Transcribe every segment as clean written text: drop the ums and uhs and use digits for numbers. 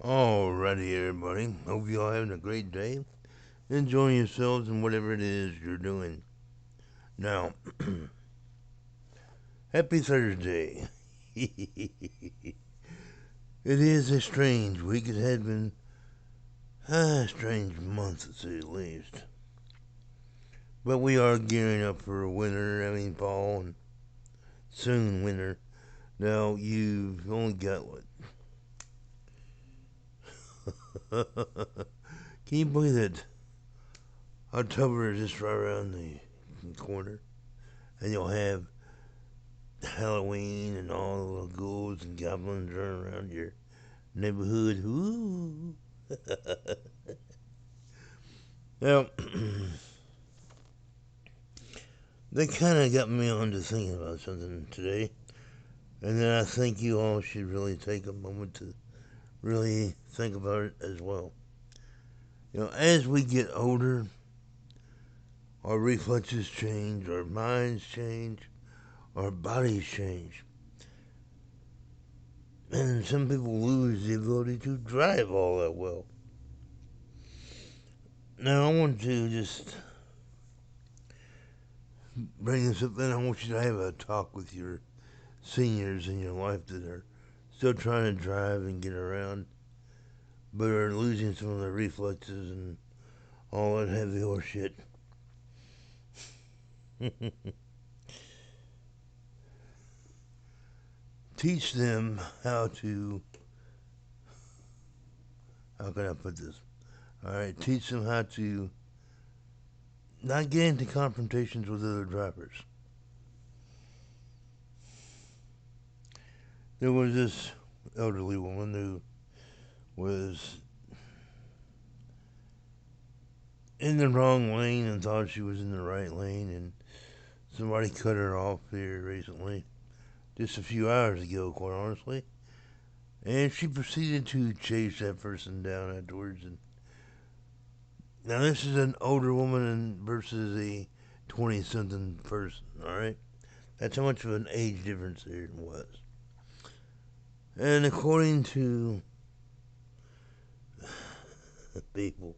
Alrighty, everybody. Hope you all having a great day. Enjoying yourselves and whatever it is you're doing. Now, happy Thursday. It is a strange week. It has been a strange month, to say the least. But we are gearing up for winter. I mean, fall and soon winter. Now, you've only got what? Can you believe that October is just right around the corner? And you'll have Halloween and all the little ghouls and goblins running around your neighborhood. Ooh. Now, that kind of got me on to thinking about something today. And then I think you all should really take a moment to really think about it as well. As we get older, our reflexes change, our minds change, our bodies change. And some people lose the ability to drive all that well. Now, I want to just bring this up, and I want you to have a talk with your seniors in your life that are still trying to drive and get around, but are losing some of their reflexes and all that heavy horse shit. Teach them how can I put this? Alright, teach them how to not get into confrontations with other drivers. There was this elderly woman who was in the wrong lane and thought she was in the right lane, and somebody cut her off here recently, just a few hours ago, quite honestly. And she proceeded to chase that person down afterwards. And now this is an older woman versus a 20-something person. All right, that's how much of an age difference there was. And according to people,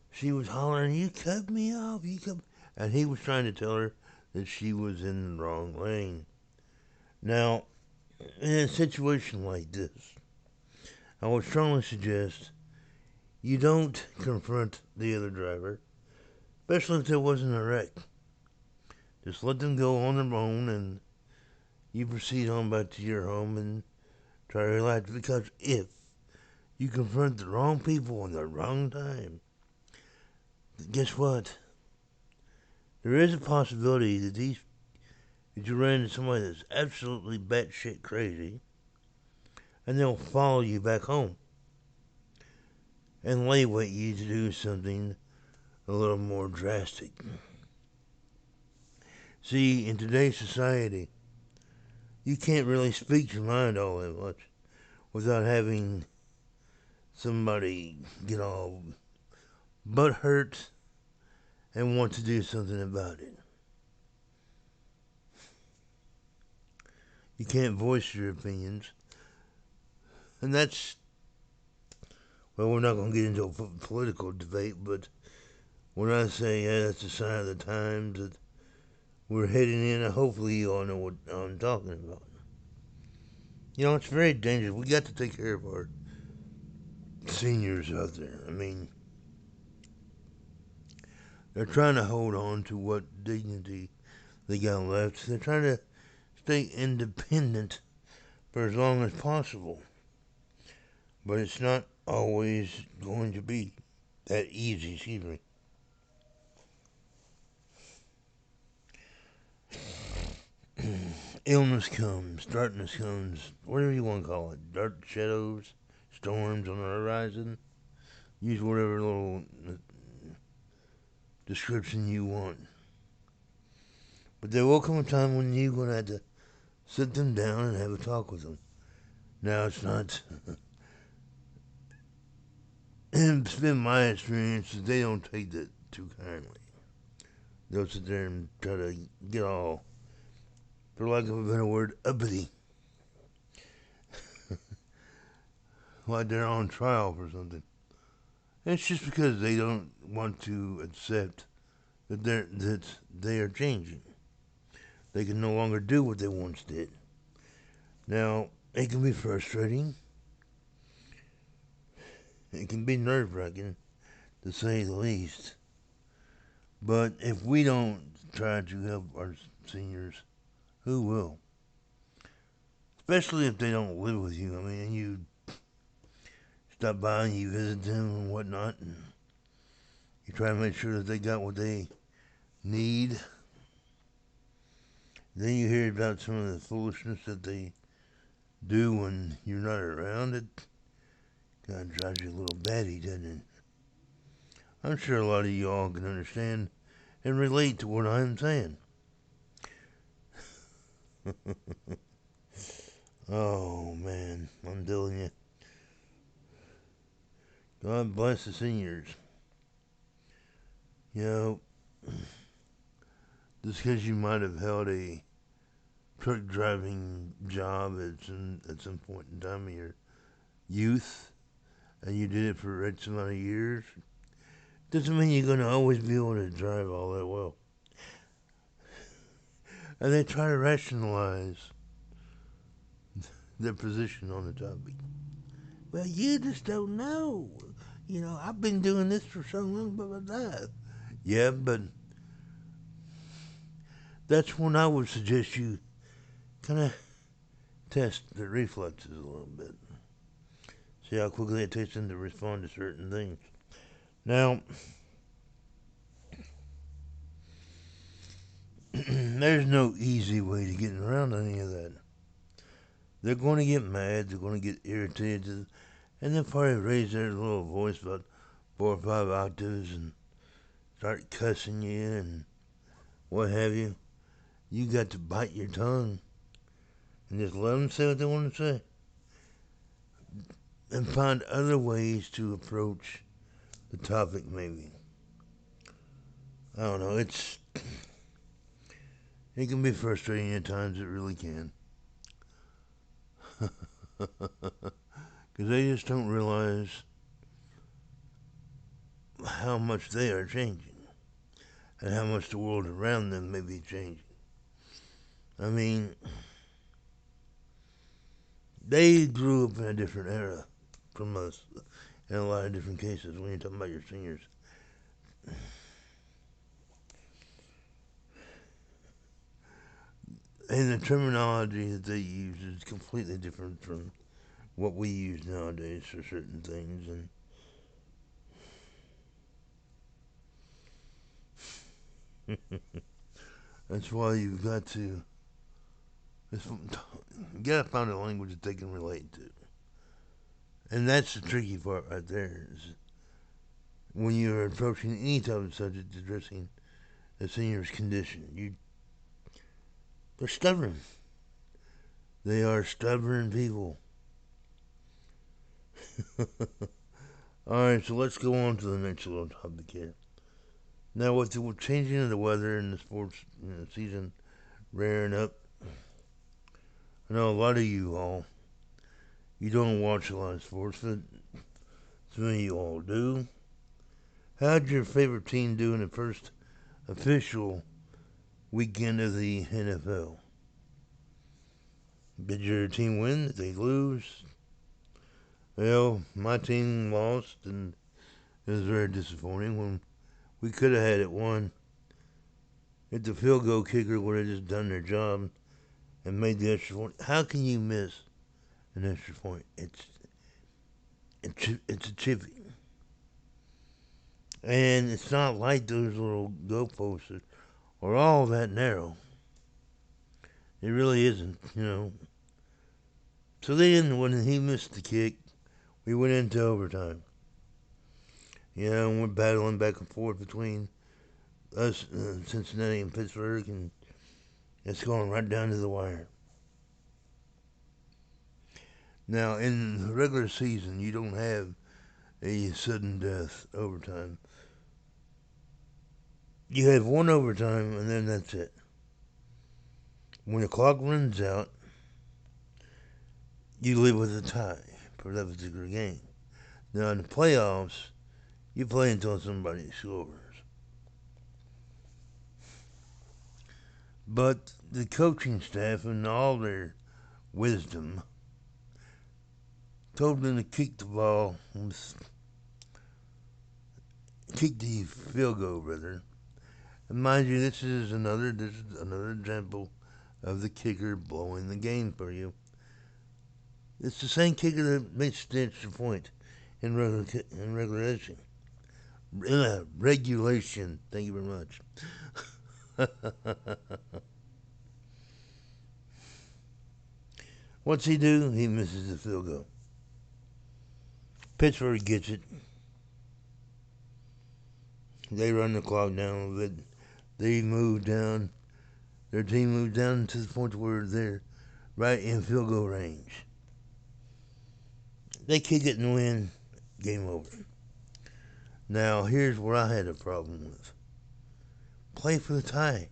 she was hollering, "You cut me off! You cut," and he was trying to tell her that she was in the wrong lane. Now, in a situation like this, I would strongly suggest you don't confront the other driver, especially if there wasn't a wreck. Just let them go on their own and you proceed on back to your home and try to relax. Because if you confront the wrong people in the wrong time, guess what? There is a possibility that you run into somebody that's absolutely batshit crazy and they'll follow you back home and lay wait you to do something a little more drastic. See, in today's society, you can't really speak your mind all that much without having somebody get all butt hurt and want to do something about it. You can't voice your opinions. And that's, well, we're not going to get into a political debate, but when I say, yeah, that's a sign of the times that we're heading in, hopefully you all know what I'm talking about. It's very dangerous. We got to take care of our seniors out there. I mean, they're trying to hold on to what dignity they got left. They're trying to stay independent for as long as possible. But it's not always going to be that easy, excuse me. Illness comes, darkness comes, whatever you want to call it. Dark shadows, storms on the horizon. Use whatever little description you want. But there will come a time when you're going to have to sit them down and have a talk with them. Now, it's not. It's been my experience that they don't take that too kindly. They'll sit there and try to get all, for lack of a better word, uppity. like they're on trial for something. It's just because they don't want to accept that they are changing. They can no longer do what they once did. Now, it can be frustrating. It can be nerve-wracking, to say the least. But if we don't try to help our seniors, who will? Especially if they don't live with you. I mean, you stop by and you visit them and whatnot, and you try to make sure that they got what they need. Then you hear about some of the foolishness that they do when you're not around. It kind of drives you a little batty, doesn't it? I'm sure a lot of y'all can understand and relate to what I'm saying. Oh man, I'm telling you, God bless the seniors. You know, just because you might have held a truck driving job at some point in time in your youth, and you did it for X amount of years, doesn't mean you're going to always be able to drive all that well. And they try to rationalize their position on the topic. Well, you just don't know. You know, I've been doing this for so long, blah, blah, blah. Yeah, but that's when I would suggest you kind of test the reflexes a little bit. See how quickly it takes them to respond to certain things. Now, there's no easy way to get around any of that. They're going to get mad, they're going to get irritated, and they'll probably raise their little voice about 4 or 5 octaves and start cussing you and what have you. You got to bite your tongue and just let them say what they want to say and find other ways to approach the topic, maybe. I don't know, it can be frustrating at times, it really can. Because they just don't realize how much they are changing and how much the world around them may be changing. I mean, they grew up in a different era from us in a lot of different cases when you're talking about your seniors. And the terminology that they use is completely different from what we use nowadays for certain things. And that's why you've got to you gotta find a language that they can relate to. And that's the tricky part right there. Is when you're approaching any type of subject addressing a senior's condition, they're stubborn. They are stubborn people. Alright, so let's go on to the next little topic here. Now, with the changing of the weather and the sports season rearing up, I know a lot of you all, you don't watch a lot of sports, but some of you all do. How'd your favorite team do in the first official weekend of the NFL? Did your team win? Did they lose? Well, my team lost, and it was very disappointing when we could have had it won. If the field goal kicker would have just done their job and made the extra point, how can you miss an extra point? It's a chippy, and it's not like those little goalposts are all that narrow. It really isn't, you know. So then, when he missed the kick, we went into overtime. You know, and we're battling back and forth between us, Cincinnati and Pittsburgh, and it's going right down to the wire. Now, in the regular season, you don't have a sudden death overtime. You have one overtime, and then that's it. When the clock runs out, you live with a tie, for that particular game. Now in the playoffs, you play until somebody scores. But the coaching staff, in all their wisdom, told them to kick the ball, kick the field goal rather. And mind you, this is another example of the kicker blowing the game for you. It's the same kicker that makes the extra point in regulation. Regulation. Thank you very much. What's he do? He misses the field goal. Pittsburgh gets it. They run the clock down a little bit. They move down. Their team moves down to the point where they're right in field goal range. They kick it and win. Game over. Now, here's where I had a problem with. Play for the tie.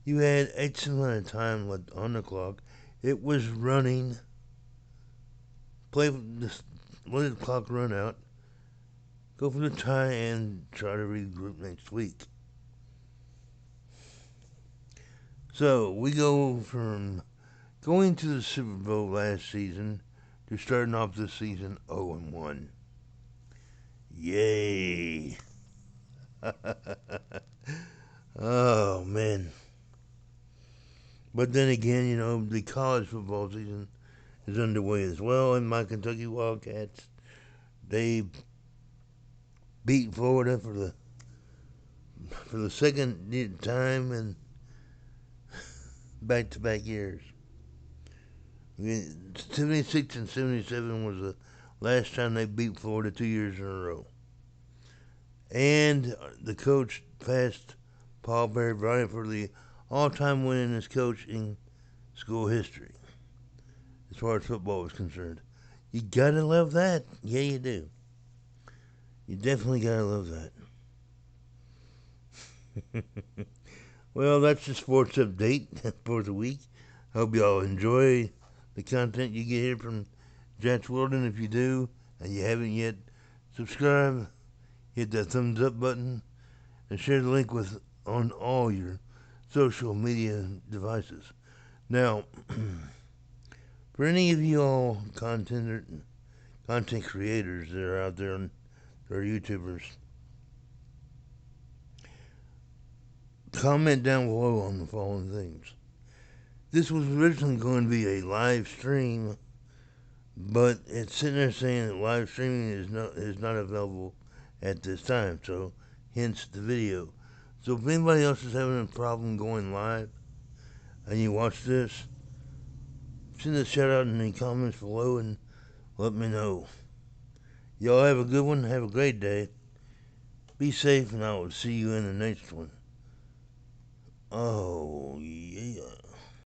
You had X amount of time left on the clock. It was running. Let the clock run out. Go for the tie and try to regroup next week. So, we go from going to the Super Bowl last season to starting off this season 0-1. Yay! Oh, man. But then again, you know, the college football season is underway as well, and my Kentucky Wildcats, they beat Florida for the second time in back-to-back years. 76 and 77 was the last time they beat Florida 2 years in a row. And the coach passed Paul Bear-Bryant for the all-time winningest coach in school history, as far as football is concerned. You gotta love that. Yeah, you do. You definitely gotta love that. Well, that's the sports update for the week. Hope y'all enjoy the content you get here from Jats Wilden. If you do, and you haven't yet, subscribe, hit that thumbs up button, and share the link on all your social media devices. Now, for any of you all content creators that are out there and are YouTubers, comment down below on the following things. This was originally going to be a live stream, but it's sitting there saying that live streaming is not available at this time, so hence the video. So if anybody else is having a problem going live and you watch this, send a shout out in the comments below and let me know. Y'all have a good one. Have a great day. Be safe, and I will see you in the next one. Oh, yeah.